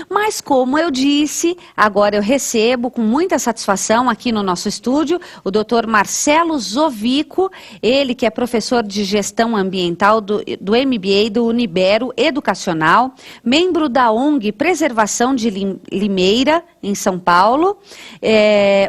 Mas como eu disse, agora eu recebo com muita satisfação aqui no nosso estúdio o Dr. Marcelo Zovico, ele que é professor de gestão ambiental do MBA do Unibero Educacional, membro da ONG Preservação de Limeira, em São Paulo,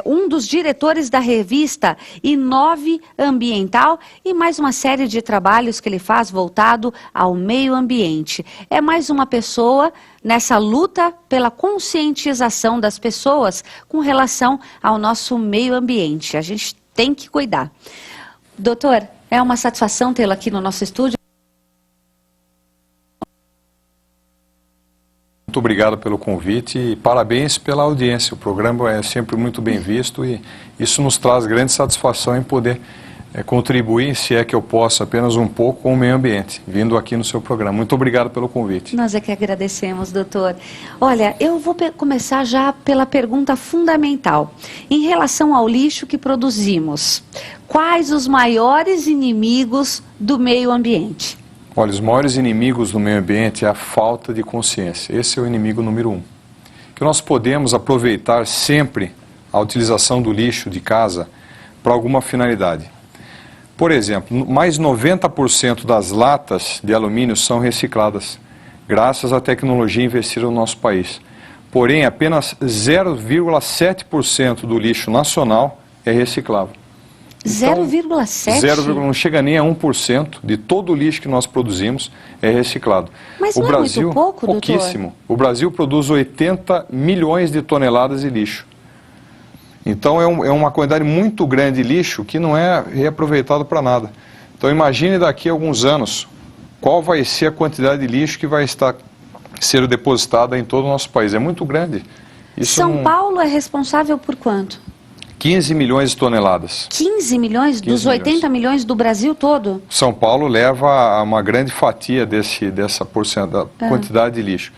um dos diretores da revista Inove Ambiental e mais uma série de trabalhos que ele faz voltado ao meio ambiente. É mais uma pessoa nessa luta pela conscientização das pessoas com relação ao nosso meio ambiente. A gente tem que cuidar. Doutor, é uma satisfação tê-lo aqui no nosso estúdio. Muito obrigado pelo convite e parabéns pela audiência. O programa é sempre muito bem visto e isso nos traz grande satisfação em poder contribuir, se é que eu posso, apenas um pouco com o meio ambiente, vindo aqui no seu programa. Muito obrigado pelo convite. Nós é que agradecemos, doutor. Olha, eu vou começar já pela pergunta fundamental. Em relação ao lixo que produzimos, quais os maiores inimigos do meio ambiente? Olha, os maiores inimigos do meio ambiente é a falta de consciência. Esse é o inimigo número 1. Que nós podemos aproveitar sempre a utilização do lixo de casa para alguma finalidade. Por exemplo, mais 90% das latas de alumínio são recicladas, graças à tecnologia investida no nosso país. Porém, apenas 0,7% do lixo nacional é reciclável. 0,7%? Não chega nem a 1% de todo o lixo que nós produzimos é reciclado. Mas não é muito pouco, doutor? Pouquíssimo. O Brasil produz 80 milhões de toneladas de lixo. Então é uma quantidade muito grande de lixo que não é reaproveitado para nada. Então imagine daqui a alguns anos qual vai ser a quantidade de lixo que vai estar sendo depositada em todo o nosso país. É muito grande. São Paulo é responsável por quanto? 15 milhões de toneladas. 15 milhões? 15 dos 80 milhões do Brasil todo? São Paulo leva a uma grande fatia dessa quantidade de lixo.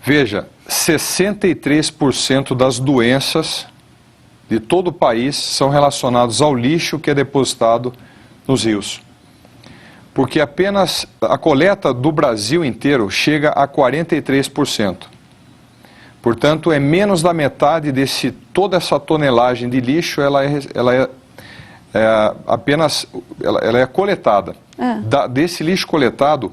Veja, 63% das doenças de todo o país são relacionados ao lixo que é depositado nos rios. Porque apenas a coleta do Brasil inteiro chega a 43%. Portanto, é menos da metade toda essa tonelagem de lixo, ela é coletada. Desse lixo coletado,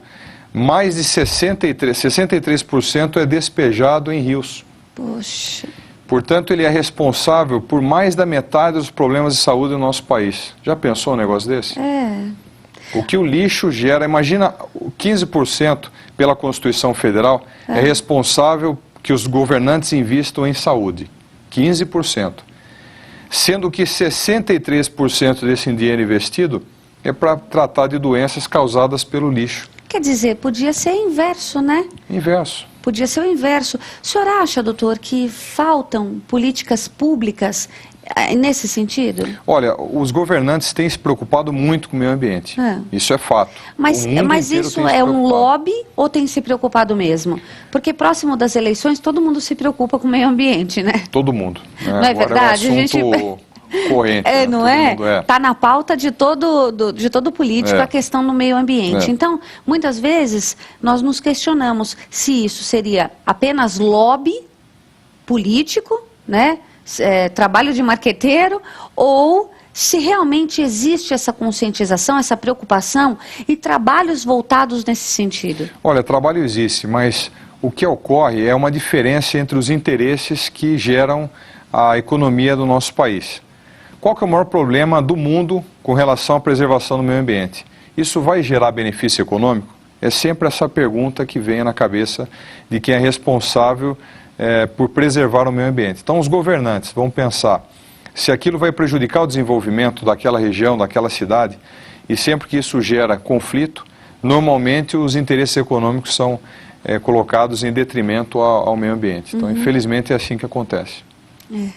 mais de 63% é despejado em rios. Poxa. Portanto, ele é responsável por mais da metade dos problemas de saúde do nosso país. Já pensou um negócio desse? O que o lixo gera, imagina, 15% pela Constituição Federal é responsável que os governantes investam em saúde. 15%. Sendo que 63% desse dinheiro investido é para tratar de doenças causadas pelo lixo. Quer dizer, podia ser inverso, né? Inverso. Podia ser o inverso. O senhor acha, doutor, que faltam políticas públicas nesse sentido? Olha, os governantes têm se preocupado muito com o meio ambiente. Isso é fato. Mas isso é um lobby ou tem se preocupado mesmo? Porque próximo das eleições todo mundo se preocupa com o meio ambiente, né? Todo mundo. Não é verdade? É um assunto corrente. Não é? Está na pauta de todo político a questão do meio ambiente. Então, muitas vezes, nós nos questionamos se isso seria apenas lobby político, né? Trabalho de marqueteiro, ou se realmente existe essa conscientização, essa preocupação e trabalhos voltados nesse sentido. Olha, trabalho existe, mas o que ocorre é uma diferença entre os interesses que geram a economia do nosso país. Qual que é o maior problema do mundo com relação à preservação do meio ambiente? Isso vai gerar benefício econômico? É sempre essa pergunta que vem na cabeça de quem é responsável por preservar o meio ambiente. Então os governantes vão pensar se aquilo vai prejudicar o desenvolvimento daquela região, daquela cidade, e sempre que isso gera conflito, normalmente os interesses econômicos são colocados em detrimento ao meio ambiente. Então, infelizmente, é assim que acontece.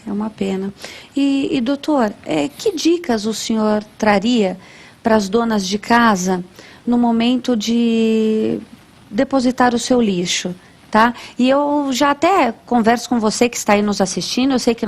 É uma pena. E doutor, que dicas o senhor traria para as donas de casa no momento de depositar o seu lixo? Tá? E eu já até converso com você que está aí nos assistindo, eu sei que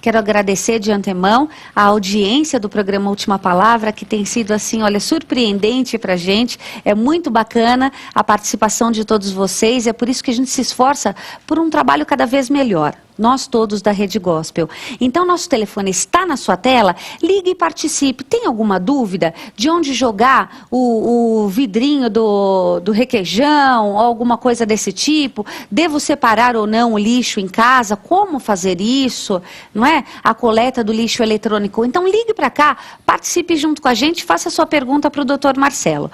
quero agradecer de antemão a audiência do programa Última Palavra, que tem sido assim, olha, surpreendente para a gente, é muito bacana a participação de todos vocês, é por isso que a gente se esforça por um trabalho cada vez melhor. Nós todos da Rede Gospel. Então, nosso telefone está na sua tela, ligue e participe. Tem alguma dúvida de onde jogar o vidrinho do requeijão ou alguma coisa desse tipo? Devo separar ou não o lixo em casa? Como fazer isso? Não é? A coleta do lixo eletrônico. Então, ligue para cá, participe junto com a gente, faça a sua pergunta para o doutor Marcelo.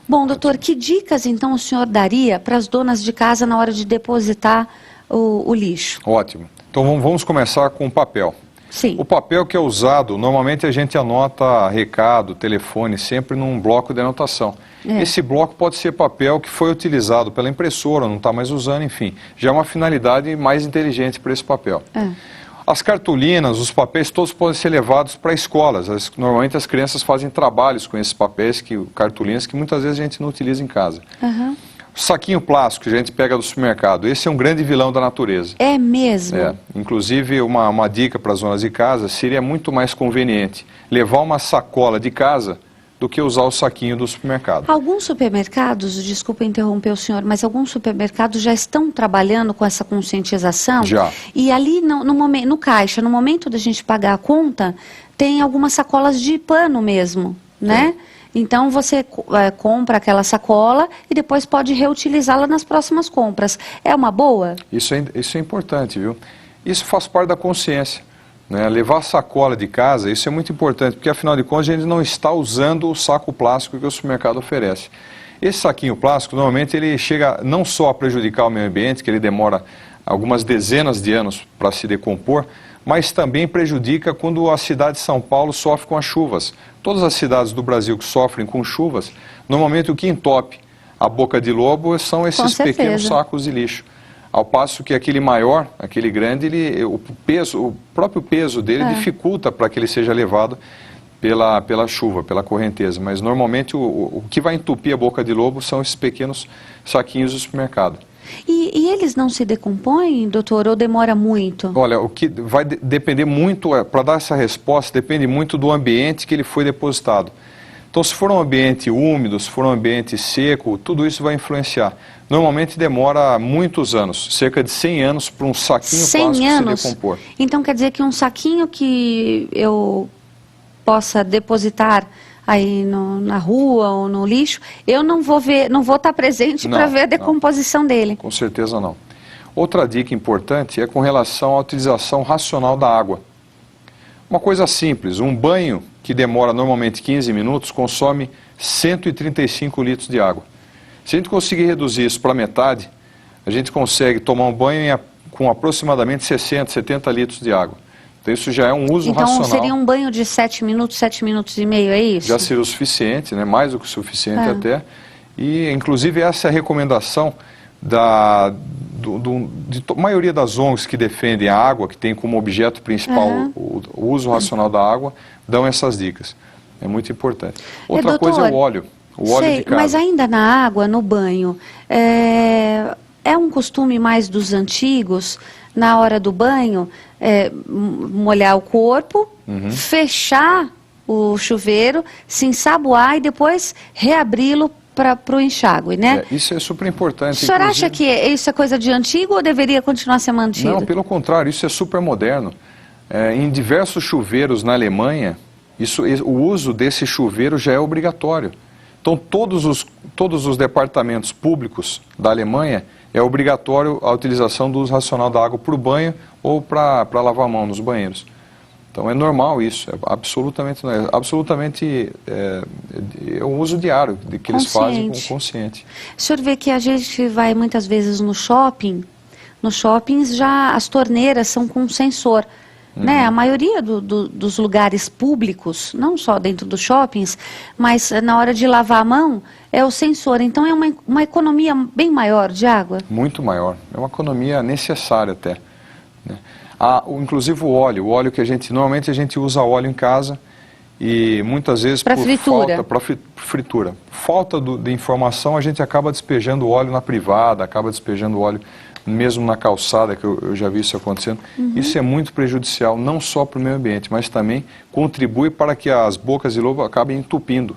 Bom, doutor, que dicas então o senhor daria para as donas de casa na hora de depositar o lixo? Ótimo. Então vamos começar com o papel. Sim. O papel que é usado, normalmente a gente anota recado, telefone, sempre num bloco de anotação. Esse bloco pode ser papel que foi utilizado pela impressora, não está mais usando, enfim. Já é uma finalidade mais inteligente para esse papel. As cartolinas, os papéis, todos podem ser levados para escolas. Normalmente as crianças fazem trabalhos com esses papéis, cartolinas, que muitas vezes a gente não utiliza em casa. Saquinho plástico que a gente pega do supermercado, esse é um grande vilão da natureza. É mesmo? Inclusive, uma dica para as donas de casa, seria muito mais conveniente levar uma sacola de casa do que usar o saquinho do supermercado. Alguns supermercados, desculpa interromper o senhor, mas alguns supermercados já estão trabalhando com essa conscientização? Já. E ali no caixa, no momento da gente pagar a conta, tem algumas sacolas de pano mesmo, né? Então você compra aquela sacola e depois pode reutilizá-la nas próximas compras. É uma boa? Isso é importante, viu? Isso faz parte da consciência. Né? Levar sacola de casa, isso é muito importante, porque afinal de contas a gente não está usando o saco plástico que o supermercado oferece. Esse saquinho plástico, normalmente, ele chega não só a prejudicar o meio ambiente, que ele demora algumas dezenas de anos para se decompor, mas também prejudica quando a cidade de São Paulo sofre com as chuvas. Todas as cidades do Brasil que sofrem com chuvas, normalmente o que entope a boca de lobo são esses pequenos sacos de lixo. Ao passo que aquele maior, aquele grande, o próprio peso dele dificulta para que ele seja levado pela chuva, pela correnteza. Mas normalmente o que vai entupir a boca de lobo são esses pequenos saquinhos do supermercado. E eles não se decompõem, doutor, ou demora muito? Olha, o que vai depender muito, para dar essa resposta, depende muito do ambiente que ele foi depositado. Então, se for um ambiente úmido, se for um ambiente seco, tudo isso vai influenciar. Normalmente demora muitos anos, cerca de 100 anos para um saquinho plástico se decompor. Então, quer dizer que um saquinho que eu possa depositar aí na rua ou no lixo, eu não vou estar presente para ver a decomposição dele. Com certeza não. Outra dica importante é com relação à utilização racional da água. Uma coisa simples, um banho que demora normalmente 15 minutos consome 135 litros de água. Se a gente conseguir reduzir isso para metade, a gente consegue tomar um banho com aproximadamente 60, 70 litros de água. Então isso já é um uso racional. Então seria um banho de 7 minutos e meio, é isso? Já seria o suficiente, né? Mais do que o suficiente até. E inclusive essa é a recomendação da maioria das ONGs que defendem a água, que tem como objeto principal o uso racional da água, dão essas dicas. É muito importante. Outra coisa é o óleo. O óleo de casa. Mas ainda na água, no banho, é um costume mais dos antigos, na hora do banho, molhar o corpo, fechar o chuveiro, se ensaboar e depois reabri-lo para o enxágue, né? Isso é super importante. O senhor acha que isso é coisa de antigo ou deveria continuar a ser mantido? Não, pelo contrário, isso é super moderno. Em diversos chuveiros na Alemanha, o uso desse chuveiro já é obrigatório. Então, todos os departamentos públicos da Alemanha é obrigatório a utilização do uso racional da água para o banho ou para lavar a mão nos banheiros. Então, é normal isso, é um uso diário que eles fazem com consciente. O senhor vê que a gente vai muitas vezes no shopping, nos shoppings já as torneiras são com sensor. Né? A maioria dos lugares públicos, não só dentro dos shoppings, mas na hora de lavar a mão, é o sensor. Então é uma economia bem maior de água? Muito maior. É uma economia necessária até. Né? Inclusive o óleo que normalmente a gente usa óleo em casa e muitas vezes para fritura. Fritura. Falta de informação, a gente acaba despejando óleo na privada, acaba despejando óleo mesmo na calçada, que eu já vi isso acontecendo. Isso é muito prejudicial, não só para o meio ambiente, mas também contribui para que as bocas de lobo acabem entupindo.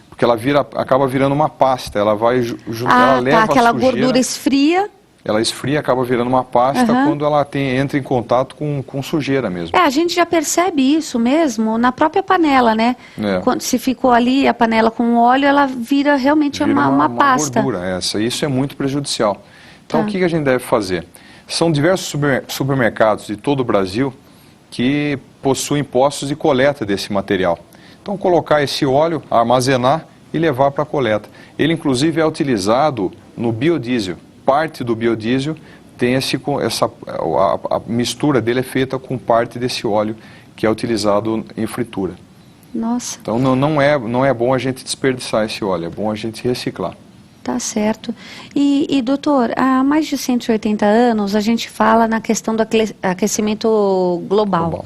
Porque ela acaba virando uma pasta, ela vai ela leva aquela a sujeira, gordura esfria. Ela esfria, acaba virando uma pasta quando ela entra em contato com sujeira mesmo. A gente já percebe isso mesmo na própria panela, né? Quando se ficou ali a panela com óleo, ela vira realmente uma pasta. Gordura essa, isso é muito prejudicial. Então o que a gente deve fazer? São diversos supermercados de todo o Brasil que possuem postos de coleta desse material. Então colocar esse óleo, armazenar e levar para a coleta. Ele inclusive é utilizado no biodiesel. Parte do biodiesel tem a mistura dele é feita com parte desse óleo que é utilizado em fritura. Nossa. Então não é bom a gente desperdiçar esse óleo, é bom a gente reciclar. Tá certo. E doutor, há mais de 180 anos a gente fala na questão do aquecimento global.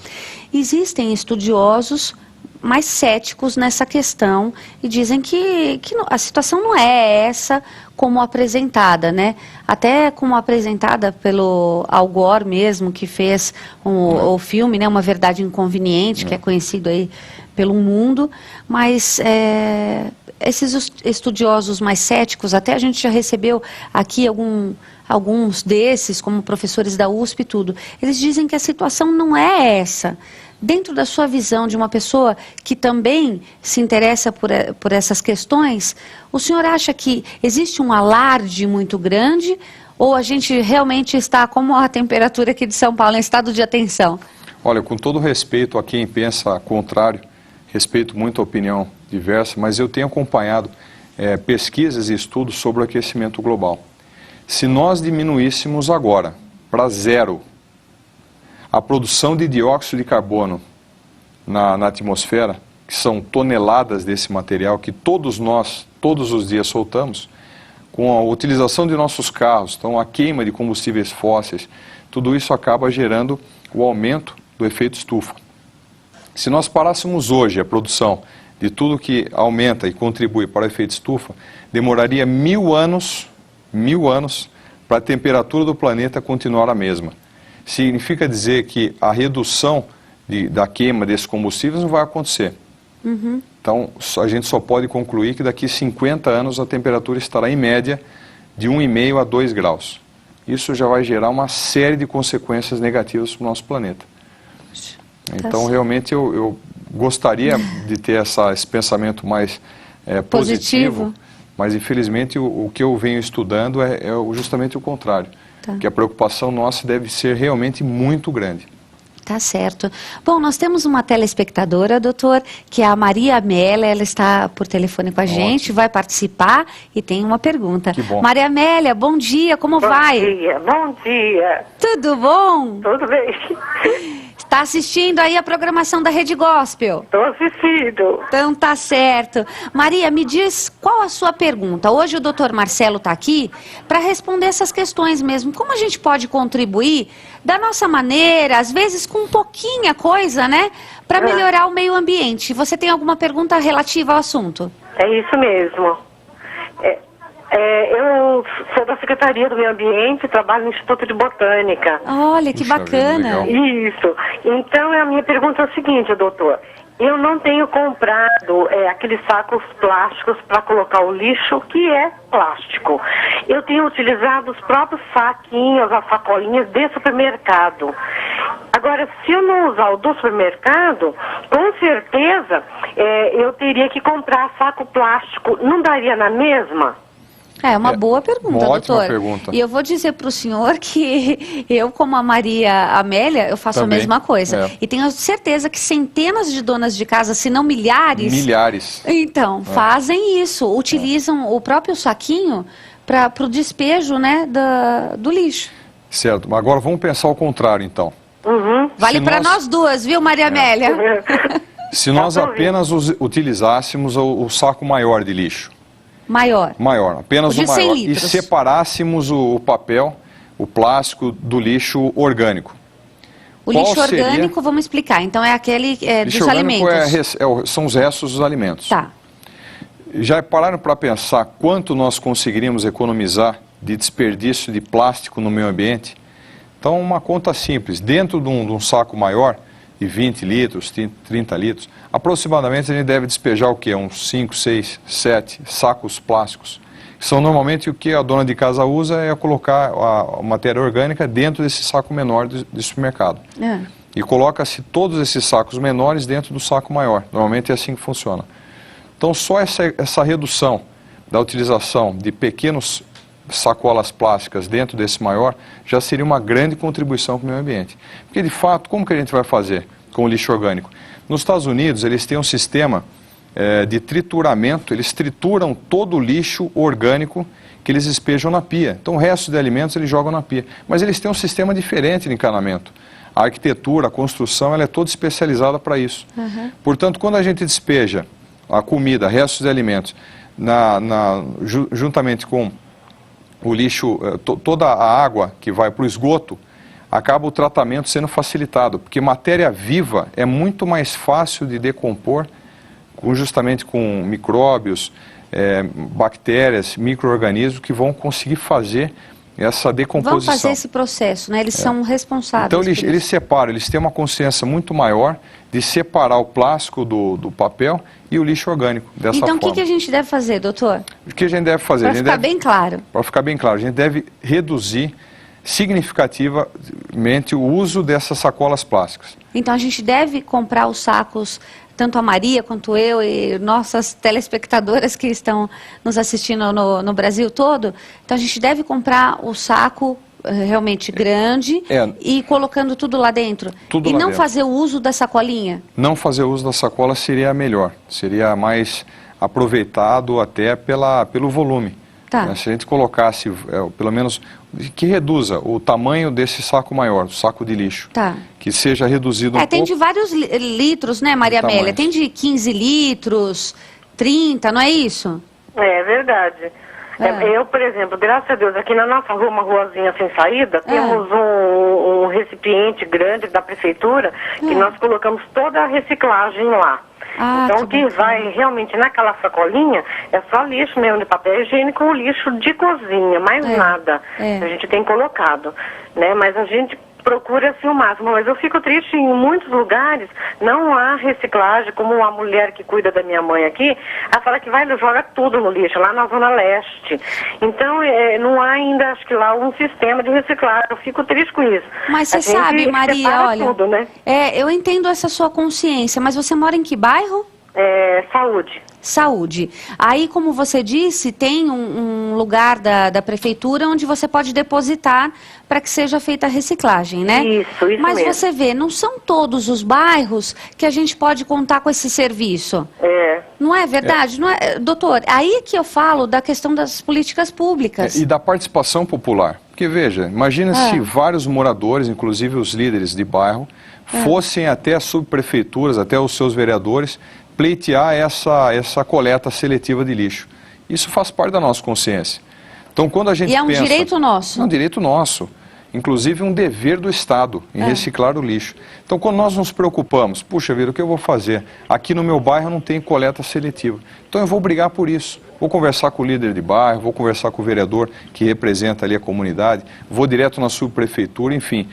Existem estudiosos mais céticos nessa questão e dizem que a situação não é essa como apresentada, né? Até como apresentada pelo Al Gore mesmo, que fez o filme, né? Uma Verdade Inconveniente, que é conhecido aí pelo mundo, mas esses estudiosos mais céticos, até a gente já recebeu aqui alguns desses, como professores da USP e tudo, eles dizem que a situação não é essa. Dentro da sua visão de uma pessoa que também se interessa por essas questões, o senhor acha que existe um alarde muito grande ou a gente realmente está, como a temperatura aqui de São Paulo, em estado de atenção? Olha, com todo respeito a quem pensa contrário, respeito muito a opinião diversa, mas eu tenho acompanhado pesquisas e estudos sobre o aquecimento global. Se nós diminuíssemos agora para zero a produção de dióxido de carbono na atmosfera, que são toneladas desse material que todos nós, todos os dias soltamos, com a utilização de nossos carros, então a queima de combustíveis fósseis, tudo isso acaba gerando o aumento do efeito estufa. Se nós parássemos hoje a produção de tudo que aumenta e contribui para o efeito estufa, demoraria 1000 anos para a temperatura do planeta continuar a mesma. Significa dizer que a redução da queima desses combustíveis não vai acontecer. Então, a gente só pode concluir que daqui a 50 anos a temperatura estará em média de 1,5 a 2 graus. Isso já vai gerar uma série de consequências negativas para o nosso planeta. Então, realmente, eu gostaria de ter esse pensamento mais positivo, mas, infelizmente, o que eu venho estudando é justamente o contrário. Que a preocupação nossa deve ser realmente muito grande. Tá certo. Bom, nós temos uma telespectadora, doutor, que é a Maria Amélia, ela está por telefone com a gente, vai participar e tem uma pergunta. Que bom. Maria Amélia, bom dia, como vai? Bom dia. Tudo bom? Tudo bem. Está assistindo aí a programação da Rede Gospel? Estou assistindo. Então tá certo. Maria, me diz qual a sua pergunta. Hoje o doutor Marcelo está aqui para responder essas questões mesmo. Como a gente pode contribuir da nossa maneira, às vezes com pouquinha coisa, né? Para melhorar o meio ambiente. Você tem alguma pergunta relativa ao assunto? É isso mesmo. Eu sou da Secretaria do Meio Ambiente, trabalho no Instituto de Botânica. Olha, que bacana. Isso. Então, a minha pergunta é o seguinte, doutor. Eu não tenho comprado aqueles sacos plásticos para colocar o lixo, que é plástico. Eu tenho utilizado os próprios saquinhos, as sacolinhas de supermercado. Agora, se eu não usar o do supermercado, com certeza eu teria que comprar saco plástico. Não daria na mesma? É uma boa pergunta, uma ótima doutor. Pergunta. E eu vou dizer para o senhor que eu, como a Maria Amélia, eu faço Também, a mesma coisa. E tenho certeza que centenas de donas de casa, se não milhares... Milhares. Então, fazem isso. Utilizam o próprio saquinho para o despejo, né, do lixo. Certo. Agora vamos pensar ao contrário, então. Vale para nós duas, viu, Maria Amélia? Se nós apenas utilizássemos o saco maior de lixo. Maior, apenas o maior. 100 litros. E separássemos o papel, o plástico do lixo orgânico. O lixo orgânico, vamos explicar, então é aquele dos alimentos. São os restos dos alimentos. Tá. Já pararam para pensar quanto nós conseguiríamos economizar de desperdício de plástico no meio ambiente? Então, uma conta simples, dentro de um saco maior, de 20 litros, 30 litros, aproximadamente a gente deve despejar o quê? Uns 5, 6, 7 sacos plásticos. São normalmente o que a dona de casa usa é colocar a matéria orgânica dentro desse saco menor de supermercado. E coloca-se todos esses sacos menores dentro do saco maior. Normalmente é assim que funciona. Então, só essa redução da utilização de pequenos sacolas plásticas dentro desse maior já seria uma grande contribuição para o meio ambiente. Porque, de fato, como que a gente vai fazer com o lixo orgânico? Nos Estados Unidos, eles têm um sistema de trituramento, eles trituram todo o lixo orgânico que eles despejam na pia. Então, o resto de alimentos eles jogam na pia. Mas eles têm um sistema diferente de encanamento. A arquitetura, a construção, ela é toda especializada para isso. Portanto, quando a gente despeja a comida, restos de alimentos, juntamente com o lixo, toda a água que vai para o esgoto, acaba o tratamento sendo facilitado, porque matéria viva é muito mais fácil de decompor, justamente com micróbios, bactérias, micro-organismos que vão conseguir fazer essa decomposição. Vão fazer esse processo, né? Eles são responsáveis. Então eles separam, eles têm uma consciência muito maior de separar o plástico do papel e o lixo orgânico dessa forma. Então o que a gente deve fazer, doutor? O que a gente deve fazer? Para ficar bem claro. Para ficar bem claro, a gente deve reduzir significativamente o uso dessas sacolas plásticas. Então a gente deve comprar os sacos, tanto a Maria quanto eu e nossas telespectadoras que estão nos assistindo no Brasil todo. Então a gente deve comprar o saco realmente grande e colocando tudo lá dentro. Tudo e lá não dentro. fazer o uso da sacolinha? Não fazer uso da sacola seria melhor, seria mais aproveitado até pelo volume. Tá. Se a gente colocasse, pelo menos, que reduza o tamanho desse saco maior, o saco de lixo. Tá. Que seja reduzido um pouco. Tem de vários litros, né, Maria Amélia? Tem de 15 litros, 30, não é isso? É verdade. Eu, por exemplo, graças a Deus, aqui na nossa rua, uma ruazinha sem saída, temos um recipiente grande da prefeitura que nós colocamos toda a reciclagem lá. Então, o que vai realmente naquela sacolinha é só lixo mesmo de papel higiênico ou lixo de cozinha, mais nada. A gente tem colocado, né? Mas a gente procura assim o máximo, mas eu fico triste, em muitos lugares não há reciclagem, como a mulher que cuida da minha mãe aqui, ela fala que vai joga tudo no lixo, lá na Zona Leste. Então, não há ainda, acho que lá, um sistema de reciclagem, eu fico triste com isso. Mas você sabe, Maria, olha, tudo, né? Eu entendo essa sua consciência, mas você mora em que bairro? Saúde. Saúde. Aí, como você disse, tem um lugar da prefeitura onde você pode depositar para que seja feita a reciclagem, né? Isso Mas mesmo. você vê, não são todos os bairros que a gente pode contar com esse serviço. Não é verdade? Não é, doutor, aí que eu falo da questão das políticas públicas. E da participação popular. Porque, veja, imagina se vários moradores, inclusive os líderes de bairro, fossem até as subprefeituras, até os seus vereadores, pleitear essa coleta seletiva de lixo. Isso faz parte da nossa consciência. Então, quando a gente pensa... E é um direito nosso. É um direito nosso. Inclusive um dever do Estado em reciclar o lixo. Então, quando nós nos preocupamos, puxa vida, o que eu vou fazer? Aqui no meu bairro não tem coleta seletiva. Então, eu vou brigar por isso. Vou conversar com o líder de bairro, vou conversar com o vereador que representa ali a comunidade, vou direto na subprefeitura, enfim...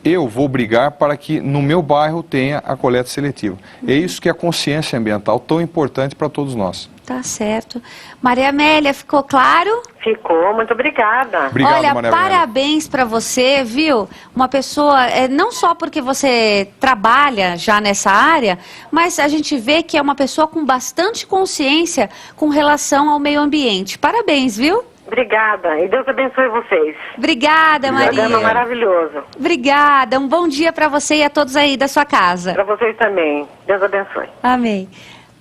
Eu vou brigar para que no meu bairro tenha a coleta seletiva. É isso que é a consciência ambiental tão importante para todos nós. Tá certo. Maria Amélia, ficou claro? Ficou, muito obrigada. Obrigado, Olha, Maria parabéns para você, viu? Uma pessoa, não só porque você trabalha já nessa área, mas a gente vê que é uma pessoa com bastante consciência com relação ao meio ambiente. Parabéns, viu? Obrigada, e Deus abençoe vocês. Obrigada, Maria. Programa maravilhoso. Obrigada, um bom dia para você e a todos aí da sua casa. Para vocês também. Deus abençoe. Amém.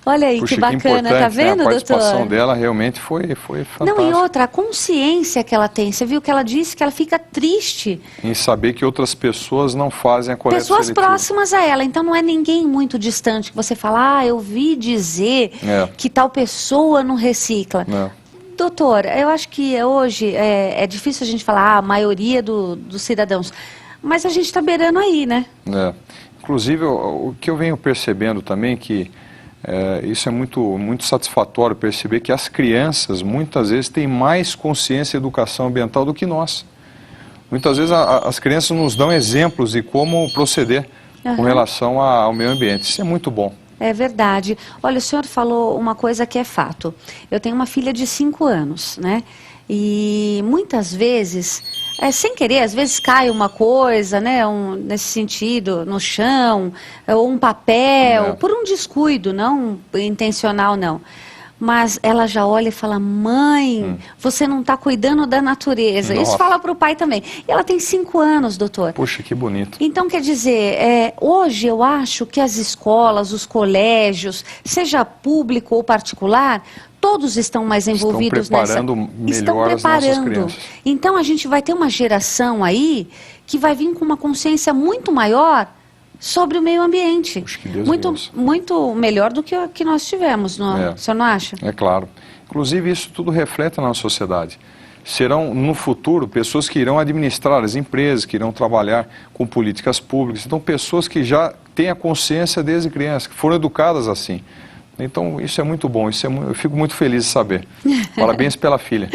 Olha aí, Puxa, que bacana, tá vendo, doutor? A participação dela realmente foi fantástica. Não, e outra, a consciência que ela tem. Você viu que ela disse que ela fica triste. Em saber que outras pessoas não fazem a coleta Pessoas seletiva. próximas a ela. Então não é ninguém muito distante que você fala, eu vi dizer que tal pessoa não recicla. Doutor, eu acho que hoje é difícil a gente falar a maioria dos cidadãos. mas a gente está beirando aí, né? Inclusive, o que eu venho percebendo também que isso é muito satisfatório perceber que as crianças muitas vezes têm mais consciência e educação ambiental do que nós. Muitas vezes as crianças nos dão exemplos de como proceder com relação ao meio ambiente. Isso é muito bom. É verdade. Olha, o senhor falou uma coisa que é fato. Eu tenho uma filha de 5 anos, né? E muitas vezes, sem querer, às vezes cai uma coisa, né, nesse sentido, no chão, ou um papel, por um descuido, não intencional, não. Mas ela já olha e fala, mãe, você não está cuidando da natureza. Nossa. Isso fala para o pai também. E ela tem 5 anos, doutor. Puxa, que bonito. Então, quer dizer, hoje eu acho que as escolas, os colégios, seja público ou particular, todos estão mais envolvidos Estão preparando melhor as nossas crianças. Então a gente vai ter uma geração aí que vai vir com uma consciência muito maior sobre o meio ambiente. Puxa, que Deus muito melhor do que o que nós tivemos, o senhor não acha? É claro. Inclusive isso tudo reflete na nossa sociedade. Serão no futuro pessoas que irão administrar as empresas, que irão trabalhar com políticas públicas. Então pessoas que já têm a consciência desde criança, que foram educadas assim. Então, isso é muito bom, eu fico muito feliz de saber. Parabéns pela filha.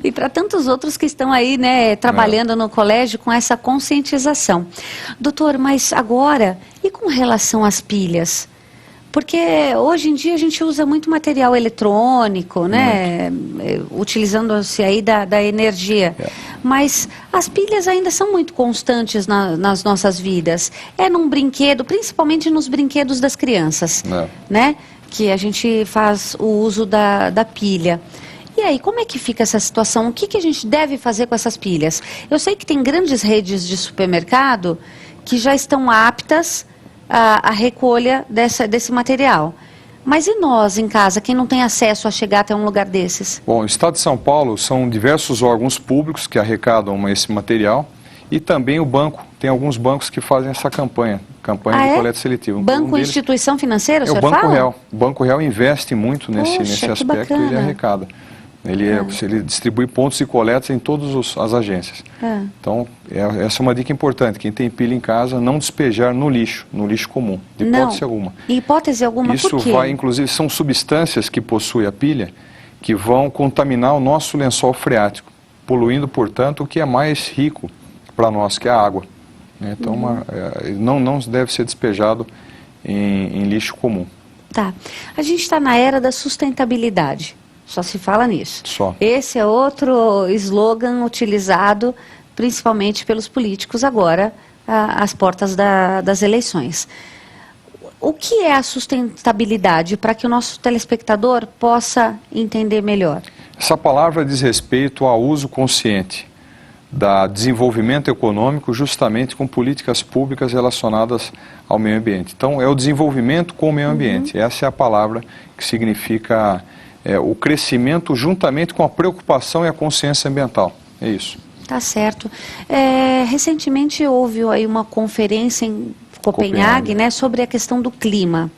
E para tantos outros que estão aí, né, trabalhando no colégio com essa conscientização. Doutor, mas agora, e com relação às pilhas? Porque hoje em dia a gente usa muito material eletrônico, né, utilizando-se aí da energia. Mas as pilhas ainda são muito constantes nas nossas vidas. É num brinquedo, principalmente nos brinquedos das crianças, né? Que a gente faz o uso da pilha. E aí, como é que fica essa situação? O que a gente deve fazer com essas pilhas? Eu sei que tem grandes redes de supermercado que já estão aptas à recolha desse material. Mas e nós, em casa, quem não tem acesso a chegar até um lugar desses? Bom, o Estado de São Paulo são diversos órgãos públicos que arrecadam esse material e também o banco. Tem alguns bancos que fazem essa campanha de coleta seletiva. Banco e instituição financeira, o senhor fala? É o Banco Real. O Banco Real investe muito nesse aspecto e ele arrecada. Ele distribui pontos de coleta em todas as agências. Então, essa é uma dica importante. Quem tem pilha em casa, não despejar no lixo comum, de hipótese alguma. Hipótese alguma, Isso por quê? Inclusive, são substâncias que possui a pilha que vão contaminar o nosso lençol freático, poluindo, portanto, o que é mais rico para nós, que é a água. Então, não deve ser despejado em lixo comum. Tá. A gente está na era da sustentabilidade. Só se fala nisso. Só. Esse é outro slogan utilizado principalmente pelos políticos agora, às portas das eleições. O que é a sustentabilidade para que o nosso telespectador possa entender melhor? Essa palavra diz respeito ao uso consciente do desenvolvimento econômico justamente com políticas públicas relacionadas ao meio ambiente. Então, é o desenvolvimento com o meio ambiente. Essa é a palavra que significa o crescimento juntamente com a preocupação e a consciência ambiental. É isso. Tá certo. Recentemente houve aí uma conferência em Copenhague, né, sobre a questão do clima.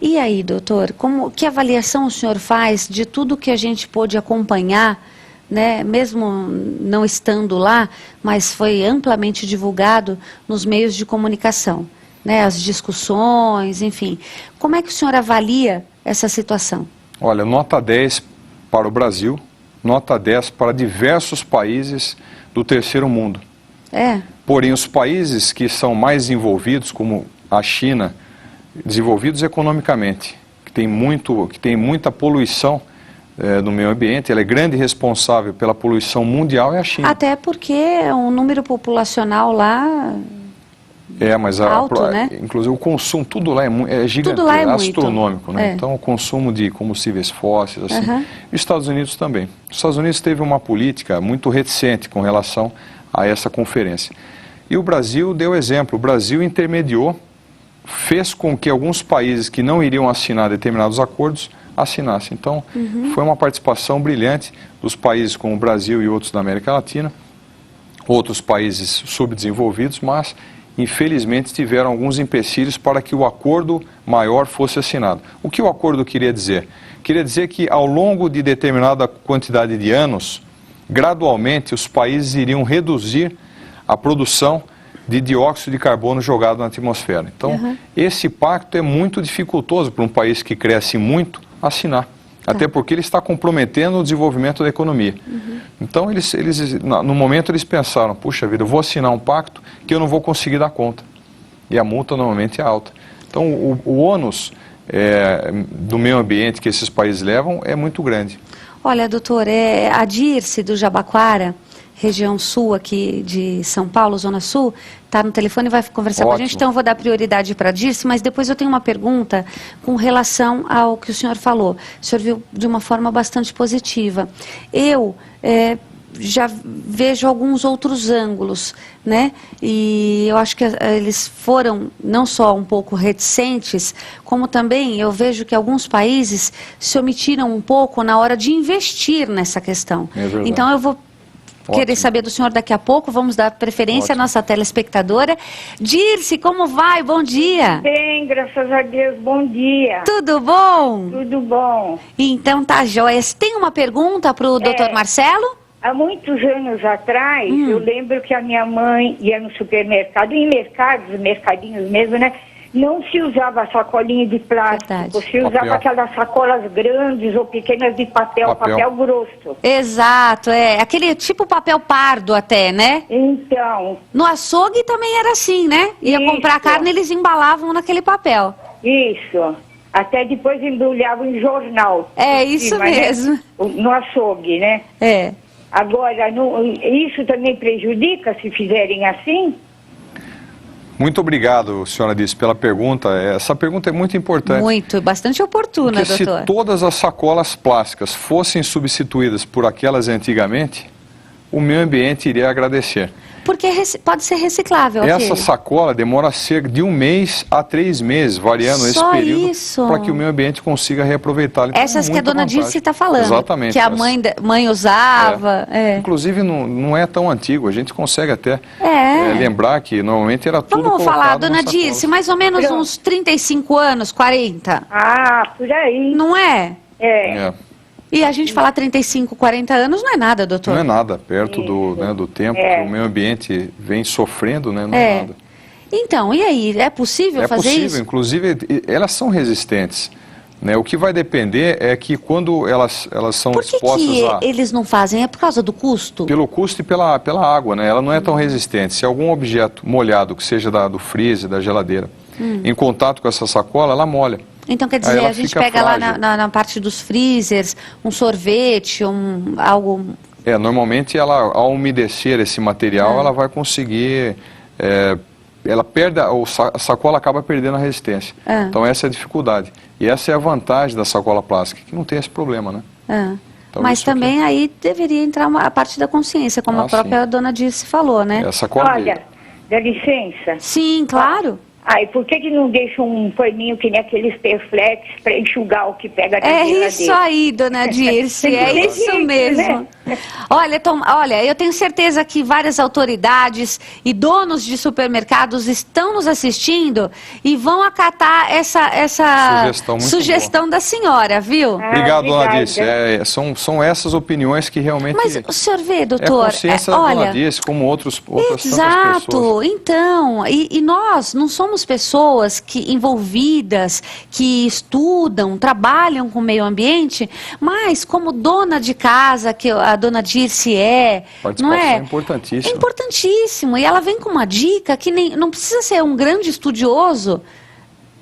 E aí, doutor, que avaliação o senhor faz de tudo que a gente pôde acompanhar, né, mesmo não estando lá, mas foi amplamente divulgado nos meios de comunicação, né, as discussões, enfim. Como é que o senhor avalia essa situação? Olha, nota 10 para o Brasil, nota 10 para diversos países do terceiro mundo. Porém, os países que são mais desenvolvidos, como a China, desenvolvidos economicamente, que tem muita poluição no meio ambiente, ela é grande responsável pela poluição mundial, é a China. Até porque o número populacional lá mas alto, né? Inclusive o consumo, tudo lá é gigante, tudo lá é astronômico, né? Então o consumo de combustíveis fósseis, assim. E os Estados Unidos também. Os Estados Unidos teve uma política muito reticente com relação a essa conferência. E o Brasil deu exemplo, o Brasil intermediou, fez com que alguns países que não iriam assinar determinados acordos, assinassem. Então, foi uma participação brilhante dos países como o Brasil e outros da América Latina, outros países subdesenvolvidos, mas, infelizmente, tiveram alguns empecilhos para que o acordo maior fosse assinado. O que o acordo queria dizer? Queria dizer que, ao longo de determinada quantidade de anos, gradualmente, os países iriam reduzir a produção de dióxido de carbono jogado na atmosfera. Então, esse pacto é muito dificultoso para um país que cresce muito assinar. Até porque ele está comprometendo o desenvolvimento da economia. Então, no momento, eles pensaram, puxa vida, eu vou assinar um pacto que eu não vou conseguir dar conta. E a multa normalmente é alta. Então, o ônus do meio ambiente que esses países levam é muito grande. Olha, doutor, a Dirce do Jabaquara, região sul aqui de São Paulo, Zona Sul, está no telefone e vai conversar com a gente, então eu vou dar prioridade para a Dirce, mas depois eu tenho uma pergunta com relação ao que o senhor falou. O senhor viu de uma forma bastante positiva. Eu já vejo alguns outros ângulos, né? E eu acho que eles foram não só um pouco reticentes, como também eu vejo que alguns países se omitiram um pouco na hora de investir nessa questão. É verdade. Então eu vou querer saber do senhor daqui a pouco, vamos dar preferência à nossa telespectadora. Dirce, como vai? Bom dia. Bem, graças a Deus, bom dia. Tudo bom? Tudo bom. Então tá joia. Tem uma pergunta para o doutor Marcelo? Há muitos anos atrás, eu lembro que a minha mãe ia no supermercado, em mercados, mercadinhos mesmo, né? Não se usava sacolinha de plástico, Verdade. se usava aquelas sacolas grandes ou pequenas de papel grosso. Exato, aquele tipo papel pardo até, né? Então... No açougue também era assim, né? Ia comprar carne, eles embalavam naquele papel. Isso. Até depois embrulhavam em jornal. Isso mesmo. Né? No açougue, né? Agora, isso também prejudica se fizerem assim? Muito obrigado, senhora Dirce, pela pergunta. Essa pergunta é muito importante. Muito, bastante oportuna, porque doutor. Se todas as sacolas plásticas fossem substituídas por aquelas antigamente, o meio ambiente iria agradecer. Porque pode ser reciclável. Essa sacola demora cerca de 1 mês a 3 meses, variando esse período, para que o meio ambiente consiga reaproveitá-lo. Então, essas que a dona Dirce está falando. Exatamente. Que a mãe usava. Inclusive, não é tão antigo. A gente consegue até lembrar que normalmente era tudo Vamos falar, dona sacolas. Dirce, mais ou menos uns 35 anos, 40. Ah, por aí. Não é? É. E a gente falar 35, 40 anos não é nada, doutor. Não é nada, perto do tempo que o meio ambiente vem sofrendo, né? Não é nada. Então, e aí, é possível fazer isso? É possível, inclusive elas são resistentes. Né? O que vai depender é que quando elas são dispostas Por que eles não fazem? É por causa do custo? Pelo custo e pela água, né? Ela não é tão resistente. Se algum objeto molhado, que seja do freezer, da geladeira, em contato com essa sacola, ela molha. Então, quer dizer, a gente pega lá na parte dos freezers, um sorvete, algo... Normalmente, ao umedecer esse material, ela vai conseguir... a sacola acaba perdendo a resistência. Então, essa é a dificuldade. E essa é a vantagem da sacola plástica, que não tem esse problema, né? Então, mas também aí deveria entrar a parte da consciência, como a própria dona Dirce falou, né? Olha, dá licença? Sim, claro. E por que não deixa um paninho que nem aqueles Perflex para enxugar o que pega na geladeira? É isso aí, dona Dirce, é isso mesmo. Né? Olha, eu tenho certeza que várias autoridades e donos de supermercados estão nos assistindo e vão acatar essa sugestão da senhora, viu? Obrigado, dona Dirce. São essas opiniões que realmente... Mas o senhor vê, doutor... É a consciência da dona Dirce, como outras tantas pessoas. Exato, então, e nós não somos pessoas envolvidas, que estudam, trabalham com o meio ambiente, mas como dona de casa, que a dona Dirce não é? Importantíssimo. É importantíssimo. E ela vem com uma dica que não precisa ser um grande estudioso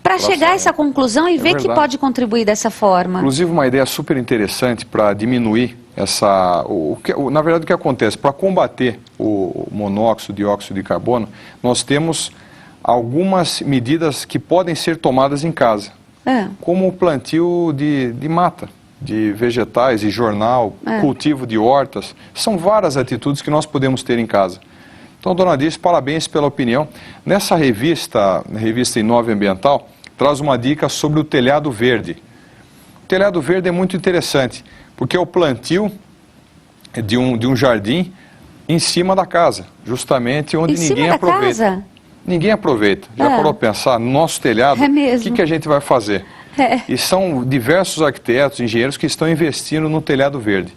para chegar a essa conclusão e ver que pode contribuir dessa forma. Inclusive, uma ideia super interessante para diminuir na verdade, o que acontece? Para combater o monóxido, dióxido de carbono, nós temos algumas medidas que podem ser tomadas em casa, como o plantio de mata, de vegetais e jornal, cultivo de hortas. São várias atitudes que nós podemos ter em casa. Então, dona Dirce, parabéns pela opinião. Nessa revista Inove Ambiental, traz uma dica sobre o telhado verde. O telhado verde é muito interessante, porque é o plantio de um jardim em cima da casa, justamente onde ninguém aproveita. Ninguém aproveita. Já parou para pensar, no nosso telhado, o que a gente vai fazer? E são diversos arquitetos, engenheiros que estão investindo no telhado verde.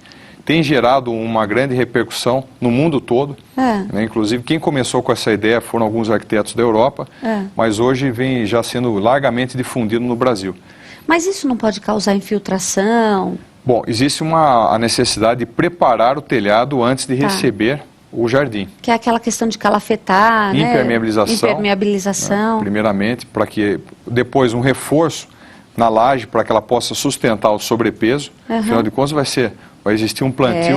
tem gerado uma grande repercussão no mundo todo. Né? Inclusive, quem começou com essa ideia foram alguns arquitetos da Europa, mas hoje vem já sendo largamente difundido no Brasil. Mas isso não pode causar infiltração? Bom, existe a necessidade de preparar o telhado antes de receber o jardim. Que é aquela questão de calafetar, impermeabilização, né? Impermeabilização. Né? Primeiramente, para que depois um reforço na laje para que ela possa sustentar o sobrepeso. Afinal de contas, vai existir um plantio.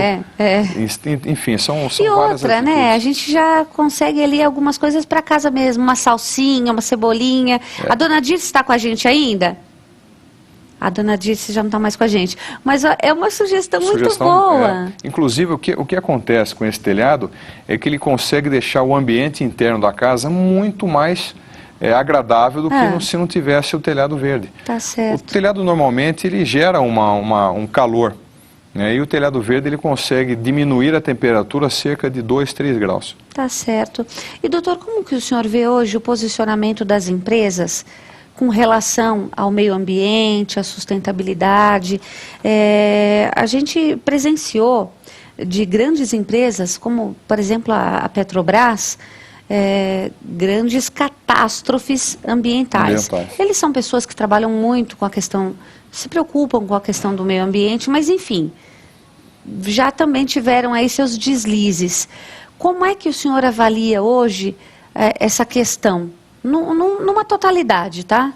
Enfim, são várias atitudes. Né? A gente já consegue ali algumas coisas para casa mesmo, uma salsinha, uma cebolinha. A dona Dirce está com a gente ainda? A dona Dirce já não está mais com a gente. Mas ó, é uma sugestão muito boa. Inclusive, o que acontece com esse telhado é que ele consegue deixar o ambiente interno da casa muito mais agradável do que se não tivesse o telhado verde. Tá certo. O telhado normalmente ele gera um calor. Né? E o telhado verde ele consegue diminuir a temperatura cerca de 2, 3 graus. Tá certo. E doutor, como que o senhor vê hoje o posicionamento das empresas com relação ao meio ambiente, à sustentabilidade? A gente presenciou de grandes empresas, como, por exemplo, a Petrobras, grandes catástrofes ambientais. Eles são pessoas que trabalham muito com a questão, se preocupam com a questão do meio ambiente, mas, enfim, já também tiveram aí seus deslizes. Como é que o senhor avalia hoje essa questão? Numa totalidade, tá?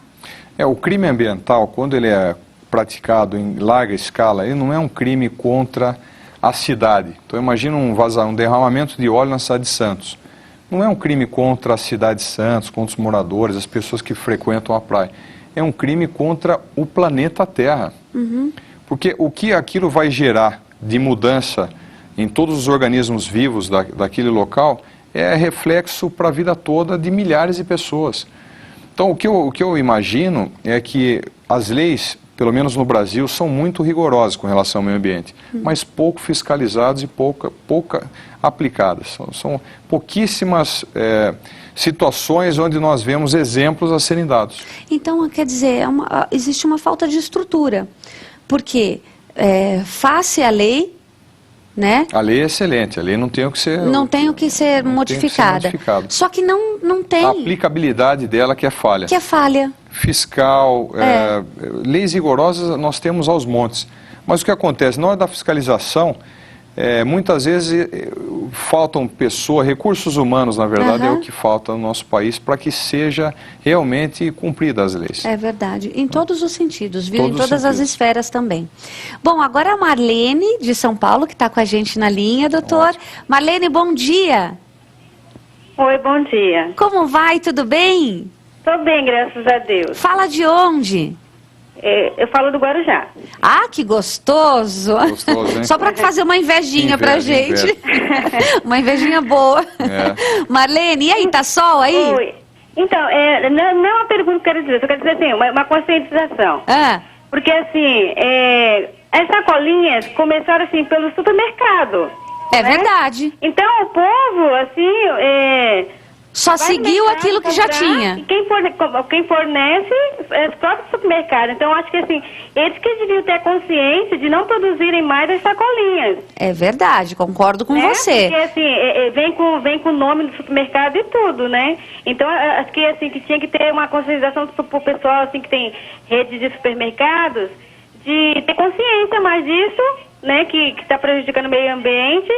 O crime ambiental, quando ele é praticado em larga escala, ele não é um crime contra a cidade. Então imagina um derramamento de óleo na cidade de Santos. Não é um crime contra a cidade de Santos, contra os moradores, as pessoas que frequentam a praia. É um crime contra o planeta Terra. Porque o que aquilo vai gerar de mudança em todos os organismos vivos daquele local é reflexo para a vida toda de milhares de pessoas. Então, o que eu imagino é que as leis, pelo menos no Brasil, são muito rigorosas com relação ao meio ambiente, mas pouco fiscalizadas e pouca aplicadas. São pouquíssimas situações onde nós vemos exemplos a serem dados. Então, quer dizer, existe uma falta de estrutura, porque face à lei, né? A lei é excelente, a lei não tem o que ser... Não tem o que ser modificada. Só que não tem... A aplicabilidade dela que é falha. Que é falha. Fiscal, leis rigorosas nós temos aos montes. Mas o que acontece? Na hora da fiscalização, muitas vezes faltam pessoas, recursos humanos, na verdade, é o que falta no nosso país para que seja realmente cumprida as leis. É verdade, em todos os sentidos, viu? Em todas as esferas também. Bom, agora a Marlene, de São Paulo, que está com a gente na linha, doutor. Ótimo. Marlene, bom dia. Oi, bom dia. Como vai? Tudo bem? Tô bem, graças a Deus. Fala de onde? Eu falo do Guarujá. Ah, que gostoso! Gostoso, hein? Só para fazer uma invejinha pra gente. Uma invejinha boa. Marlene, e aí, tá sol aí? Oi. Então, não é uma pergunta que eu quero dizer, eu quero dizer assim, uma conscientização. Porque assim, as sacolinhas começaram assim pelo supermercado. É verdade. Então o povo, assim, só seguiu aquilo que já tinha. E quem fornece é os próprios supermercados. Então, acho que assim, eles que deviam ter consciência de não produzirem mais as sacolinhas. É verdade, concordo com você. Porque assim, vem com o nome do supermercado e tudo, né? Então, acho que assim, que tinha que ter uma conscientização pro pessoal assim, que tem rede de supermercados, de ter consciência mais disso, né? Que está prejudicando o meio ambiente.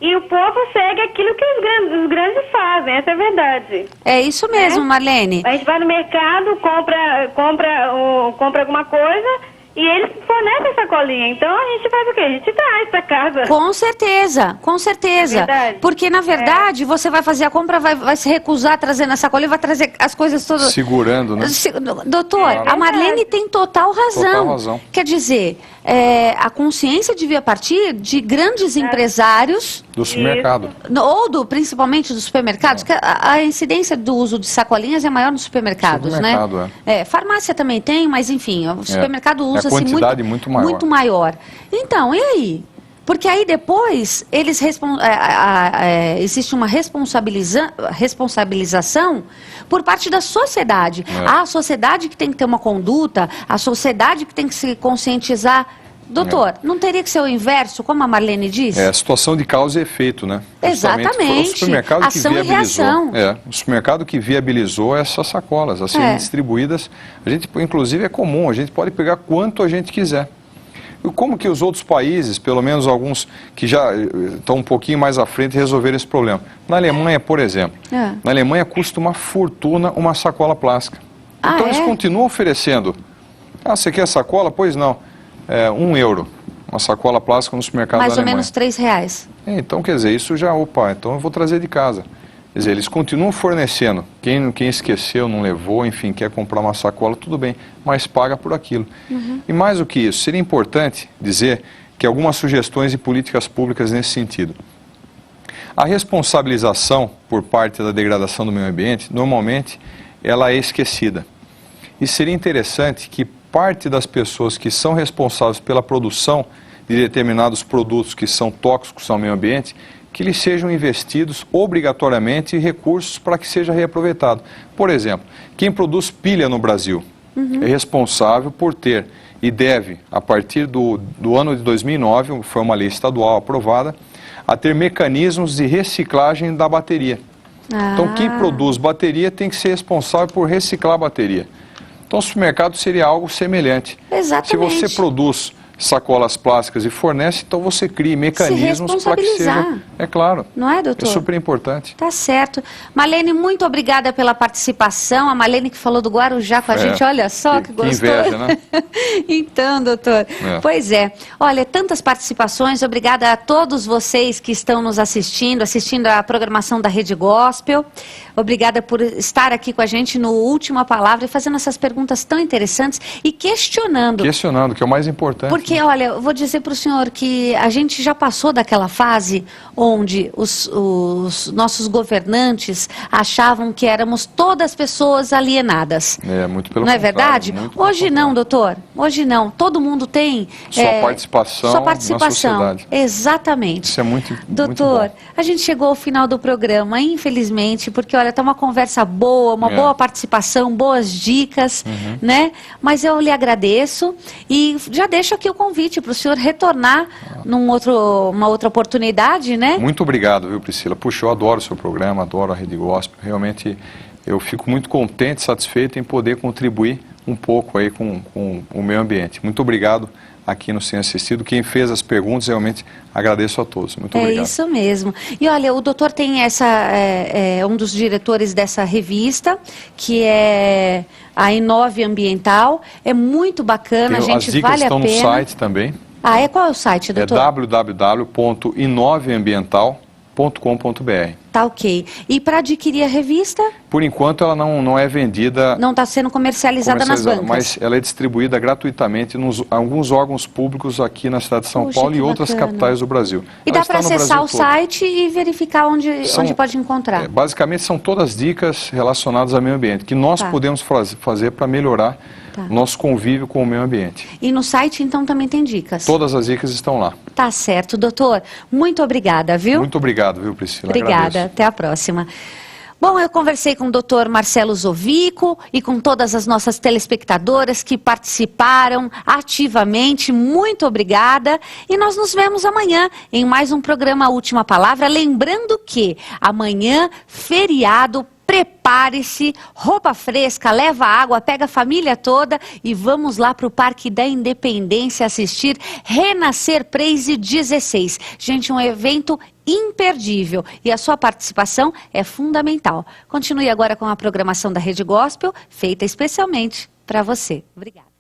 E o povo segue aquilo que os grandes fazem, essa é a verdade. É isso mesmo, Marlene. A gente vai no mercado, compra alguma coisa e eles fornecem a sacolinha. Então a gente faz o quê? A gente traz para casa. Com certeza, com certeza. Verdade. Porque na verdade você vai fazer a compra, vai se recusar a trazer na sacolinha, vai trazer as coisas todas... Segurando, né? Doutor, a Marlene tem total razão. Total razão. Quer dizer, a consciência devia partir de grandes empresários... Do supermercado. Ou principalmente dos supermercados, que a incidência do uso de sacolinhas é maior nos supermercados, né? Farmácia também tem, mas enfim, o supermercado usa assim, quantidade muito maior. Então, e aí? Porque aí depois existe uma responsabilização por parte da sociedade. A sociedade que tem que ter uma conduta, a sociedade que tem que se conscientizar. Doutor, não teria que ser o inverso, como a Marlene disse? É a situação de causa e efeito, né? Exatamente. O supermercado Ação que viabilizou, e reação. o supermercado que viabilizou essas sacolas a serem distribuídas. A gente, inclusive, é comum, a gente pode pegar quanto a gente quiser. E como que os outros países, pelo menos alguns que já estão um pouquinho mais à frente, resolveram esse problema? Na Alemanha, por exemplo, na Alemanha custa uma fortuna uma sacola plástica. Então eles continuam oferecendo. Ah, você quer sacola? Pois não. €1, uma sacola plástica no supermercado da Alemanha. Mais ou menos R$3. Então, quer dizer, isso já, então eu vou trazer de casa. Quer dizer, eles continuam fornecendo. Quem esqueceu, não levou, enfim, quer comprar uma sacola, tudo bem, mas paga por aquilo. E mais do que isso, seria importante dizer que algumas sugestões de políticas públicas nesse sentido. A responsabilização por parte da degradação do meio ambiente, normalmente, ela é esquecida. E seria interessante que parte das pessoas que são responsáveis pela produção de determinados produtos que são tóxicos ao meio ambiente, que eles sejam investidos obrigatoriamente recursos para que seja reaproveitado. Por exemplo, quem produz pilha no Brasil é responsável por ter e deve, a partir do ano de 2009, foi uma lei estadual aprovada, a ter mecanismos de reciclagem da bateria. Então, quem produz bateria tem que ser responsável por reciclar a bateria. Então, o supermercado seria algo semelhante. Exatamente. Se você produz sacolas plásticas e fornece, então você cria mecanismos para que seja... É claro. Não é, doutor? É super importante. Tá certo. Marlene, muito obrigada pela participação. A Marlene que falou do Guarujá com a gente, olha só que gostoso. Que inveja, né? Então, doutor. Pois é. Olha, tantas participações. Obrigada a todos vocês que estão nos assistindo a programação da Rede Gospel. Obrigada por estar aqui com a gente no Última Palavra e fazendo essas perguntas tão interessantes e questionando. Questionando, que é o mais importante. Porque, olha, eu vou dizer para o senhor que a gente já passou daquela fase onde os nossos governantes achavam que éramos todas pessoas alienadas. Muito pelo Não é contrário, verdade? Hoje não, doutor. Hoje não. Todo mundo tem sua participação na sociedade. Exatamente. Isso é muito doutor, muito bom. A gente chegou ao final do programa, infelizmente, porque, olha, está uma conversa boa, uma boa participação, boas dicas, né? Mas eu lhe agradeço e já deixo aqui o convite para o senhor retornar uma outra oportunidade, né? Muito obrigado, viu, Priscila? Puxa, eu adoro o seu programa, adoro a Rede Gospel. Realmente, eu fico muito contente, satisfeito em poder contribuir um pouco aí com o meio ambiente. Muito obrigado aqui no Sem Assistido. Quem fez as perguntas, realmente agradeço a todos. Muito obrigado. É isso mesmo. E olha, o doutor tem um dos diretores dessa revista, que é a Inove Ambiental. É muito bacana, As dicas vale a pena. estão no site também. Qual é o site, doutor? É www.inoveambiental.com.br. Tá ok. E para adquirir a revista? Por enquanto ela não é vendida... Não está sendo comercializada nas bancas. Mas ela é distribuída gratuitamente em alguns órgãos públicos aqui na cidade de São Paulo e outras capitais do Brasil. E dá para acessar o site e verificar onde pode encontrar? Basicamente são todas dicas relacionadas ao meio ambiente, que nós podemos fazer para melhorar nosso convívio com o meio ambiente. E no site, então, também tem dicas? Todas as dicas estão lá. Tá certo, doutor. Muito obrigada, viu? Muito obrigado, viu, Priscila? Obrigada. Agradeço. Até a próxima. Bom, eu conversei com o Dr. Marcelo Zovico e com todas as nossas telespectadoras que participaram ativamente. Muito obrigada. E nós nos vemos amanhã em mais um programa Última Palavra. Lembrando que amanhã, feriado, prepare-se, roupa fresca, leva água, pega a família toda e vamos lá para o Parque da Independência assistir Renascer Praise 16. Gente, um evento imperdível e a sua participação é fundamental. Continue agora com a programação da Rede Gospel, feita especialmente para você. Obrigada.